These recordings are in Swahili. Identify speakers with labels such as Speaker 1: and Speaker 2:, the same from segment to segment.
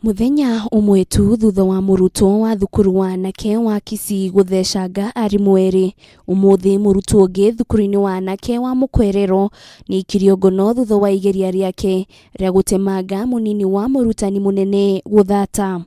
Speaker 1: Muthenya umwe tu thutha wa Murutwo wa thukuru-ini wa Kisii guthecanga arimũ erĩ, umuthi Murutwo ũngĩ thukuru-ini wa anake wa Mokwerero niakitio ngono thutha wa igeria riake rĩa gutemanga munini wa murutani munene guthata.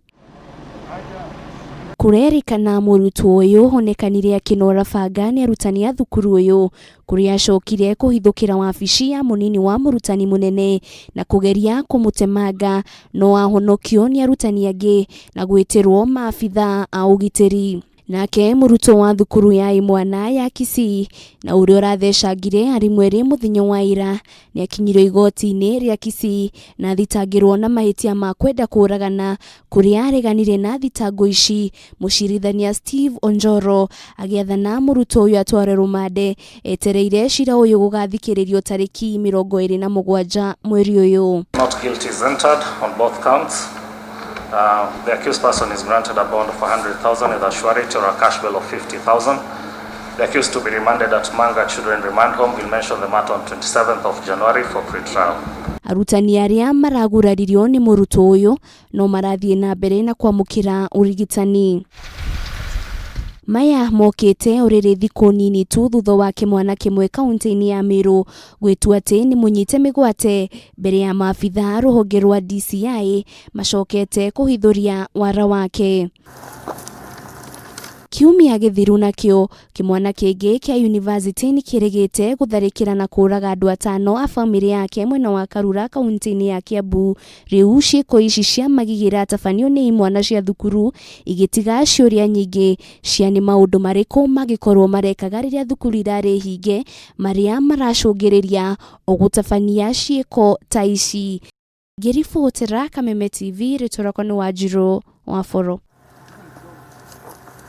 Speaker 1: Kurerikana Murutwo uyu honekanire akinora banga ni arutani a thukuru uyu kuria acokire kuhithukira wabici ya munini wa murutani munene na kugeria kumutemanga no ahonokio ni arutani angi na gwitirwo maabitha a ugitiri. Nake Murutwo wa thukuru ya imwana ya Kisii na uria urathecangire arimũ erĩ muthenya wa ira ni akinyirio igoti-ini ria Kisii na athitangirwo na mahitia ma kwenda kurugana kuria areganire na thitango ici. Mucirithania Steve Onjoro agiathana Murutwo uyu atware rumande etereire cira uyu gugathikiririo tariki 27 mweri uyu.
Speaker 2: Not guilty is entered on both counts. The accused person is granted a bond of 100,000 with a surety or a cash bail of 50,000. The accused to be remanded at Manga Children Remand Home. We'll mention the matter on 27th of January for pre-trial.
Speaker 1: Arutani aria maraguraririo ni Murutwo uyu no marathie na mbere na kwamukira urigitani. Maya mokite oriri thukuru-ini tu thutha wa imwana kimwe kaunti-ini ya Nyamira gwitua ati ni munyite migwate mbere ya maabitha ruhonge rwa DCI macokete kuhithuria wara wake. Kiumia githiru nakio kimwana kingi kia university ni kiregete gutharikira na kuraga andu 5 a family yake mwena wa Karura kaunti-ini ya Kiambu. Riu ciiko ici cia magigira tabanio ni imwana cia thukuru igitiga ciuria nyingi cia ni maundu mariku magikorwo marekaga riria thukuru irari hinge maria maracungiriria ogutabania ciiko ta ici. Ngiribotera Kameme TV ritorako ni Wanjiru wa Foro.